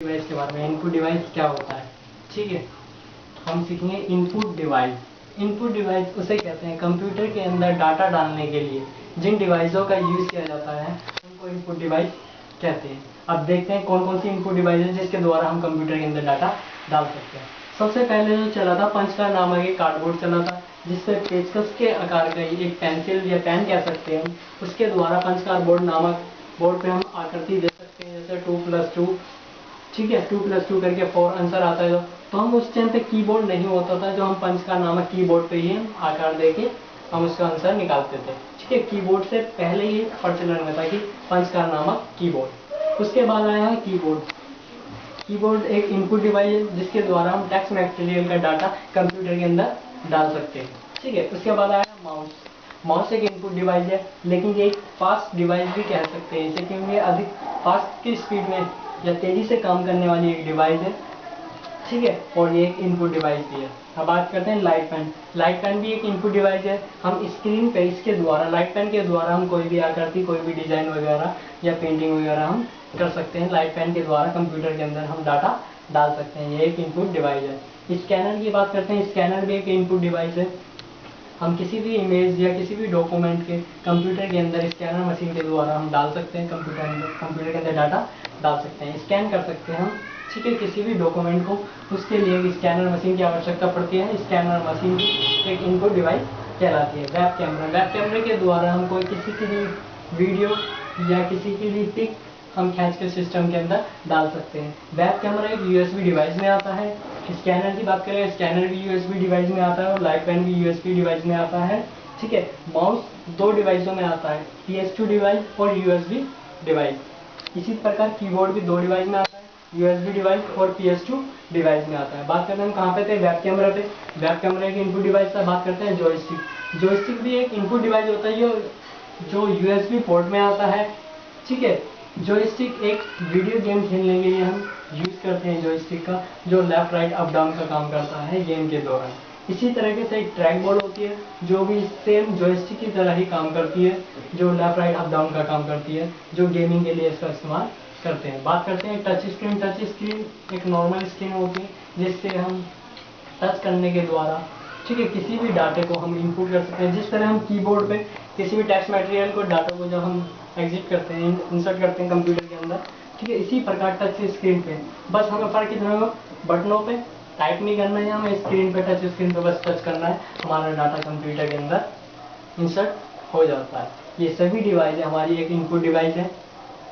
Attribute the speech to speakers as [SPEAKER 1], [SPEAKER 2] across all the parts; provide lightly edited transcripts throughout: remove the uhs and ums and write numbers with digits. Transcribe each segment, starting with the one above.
[SPEAKER 1] Device के बारे में। इनपुट डिवाइस क्या होता है, ठीक है। हम सीखेंगे इनपुट डिवाइस। इनपुट डिवाइस उसे कहते हैं कंप्यूटर के अंदर डाटा डालने के लिए जिन डिवाइसों का यूज किया जाता है उनको इनपुट डिवाइस कहते हैं। अब देखते हैं कौन कौन सी इनपुट डिवाइस है जिसके द्वारा हम कंप्यूटर के अंदर डाटा डाल सकते हैं। सबसे पहले जो चला था पंचकार नामक एक कार्डबोर्ड चला था, जिससे पेचकस के आकार का एक पेंसिल या पेन कह सकते हैं, उसके द्वारा पंचकार बोर्ड नामक बोर्ड पे हम आकृति दे सकते हैं, जैसे 2+2, ठीक है, 2+2 करके 4 आंसर आता है। तो हम उस टाइम पे कीबोर्ड नहीं होता था, जो हम पंचकार नामक कीबोर्ड पे ही हम आकार देके हम उसका आंसर निकालते थे, ठीक है। कीबोर्ड से पहले ही प्रचलन में था कि पंचकार नामक कीबोर्ड। उसके बाद आया है कीबोर्ड। कीबोर्ड एक इनपुट डिवाइस है जिसके द्वारा हम टेक्स्ट मटेरियल का डाटा कंप्यूटर के अंदर डाल सकते हैं, ठीक है। उसके बाद आया माउस। माउस एक इनपुट डिवाइस है, लेकिन ये एक फास्ट डिवाइस भी कह सकते हैं इसे, क्योंकि ये अधिक फास्ट की स्पीड में या तेजी से काम करने वाली एक डिवाइस है, ठीक है। और ये एक इनपुट डिवाइस भी है। अब बात करते हैं लाइट पेन। लाइट पेन भी एक इनपुट डिवाइस है। हम स्क्रीन पे इसके द्वारा, लाइट पेन के द्वारा हम कोई भी आकृति, कोई भी डिजाइन वगैरह या पेंटिंग वगैरह हम कर सकते हैं। लाइट पेन के द्वारा कंप्यूटर के अंदर हम डाटा डाल सकते हैं, ये एक इनपुट डिवाइस है। स्कैनर की बात करते हैं। स्कैनर भी एक इनपुट डिवाइस है। हम किसी भी इमेज या किसी भी डॉक्यूमेंट के कंप्यूटर के अंदर स्कैनर मशीन के द्वारा हम डाल सकते हैं, कंप्यूटर के अंदर डाटा डाल सकते हैं, स्कैन कर सकते हैं हम, ठीक है, किसी भी डॉक्यूमेंट को। उसके लिए एक स्कैनर मशीन की आवश्यकता पड़ती है। स्कैनर मशीन एक इनपुट डिवाइस कहलाती है। Web camera. वेब कैमरे के द्वारा हम कोई किसी की भी वीडियो या किसी की भी पिक हम खींच के सिस्टम के अंदर डाल सकते हैं। वेब कैमरा एक यूएसबी डिवाइस में आता है। स्कैनर की बात करें, स्कैनर भी यूएसबी डिवाइस में आता है और लाइट पेन भी यूएसबी डिवाइस में आता है, ठीक है। माउस 2 डिवाइसों में आता है, PS2 डिवाइस और यूएसबी डिवाइस। इसी प्रकार कीबोर्ड भी 2 डिवाइस में आता है, यूएसबी डिवाइस और PS2 डिवाइस में आता है। बात करते हैं हम कहाँ पे थे, वेब कैमरा पे। वेब कैमरा की इनपुट डिवाइस का बात करते हैं जॉयस्टिक। जॉयस्टिक भी एक इनपुट डिवाइस होता है जो यूएसबी पोर्ट में आता है, ठीक है। जॉयस्टिक एक वीडियो गेम खेलने के लिए हम यूज करते हैं जॉयस्टिक का, जो लेफ्ट राइट अप डाउन का काम करता है गेम के दौरान। इसी तरीके से एक ट्रैक बॉल होती है जो भी सेम जॉयस्टिक की तरह ही काम करती है, जो लेफ्ट राइट अप डाउन का काम करती है, जो गेमिंग के लिए इसका इस्तेमाल करते हैं। बात करते हैं टच स्क्रीन। टच स्क्रीन एक नॉर्मल स्क्रीन होती है जिससे हम टच करने के द्वारा, ठीक है, किसी भी डाटे को हम इनपुट कर सकते हैं। जिस तरह हम कीबोर्ड पे किसी भी टेक्स्ट मटेरियल को, डाटा को जब हम एग्जिट करते हैं, इंसर्ट करते हैं कंप्यूटर के अंदर, ठीक है, इसी प्रकार टच स्क्रीन पे बस हमें फर्क इतना होगा, बटनों पे टाइप नहीं करना है, हमें स्क्रीन पे, टच स्क्रीन पे बस टच करना है, हमारा डाटा कंप्यूटर के अंदर इंसर्ट हो जाता है। ये सभी डिवाइस हमारी एक इनपुट डिवाइस है।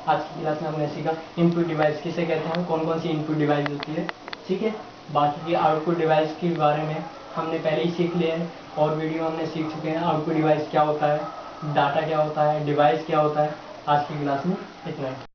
[SPEAKER 1] आज की क्लास में हमने सीखा इनपुट डिवाइस किसे कहते हैं, कौन कौन सी इनपुट डिवाइस होती है, ठीक है। बाकी की आउटपुट डिवाइस के बारे में हमने पहले ही सीख लिया है और वीडियो हमने सीख चुके हैं। आउटपुट डिवाइस क्या होता है, डाटा क्या होता है, डिवाइस क्या होता है। आज की क्लास में इतना है।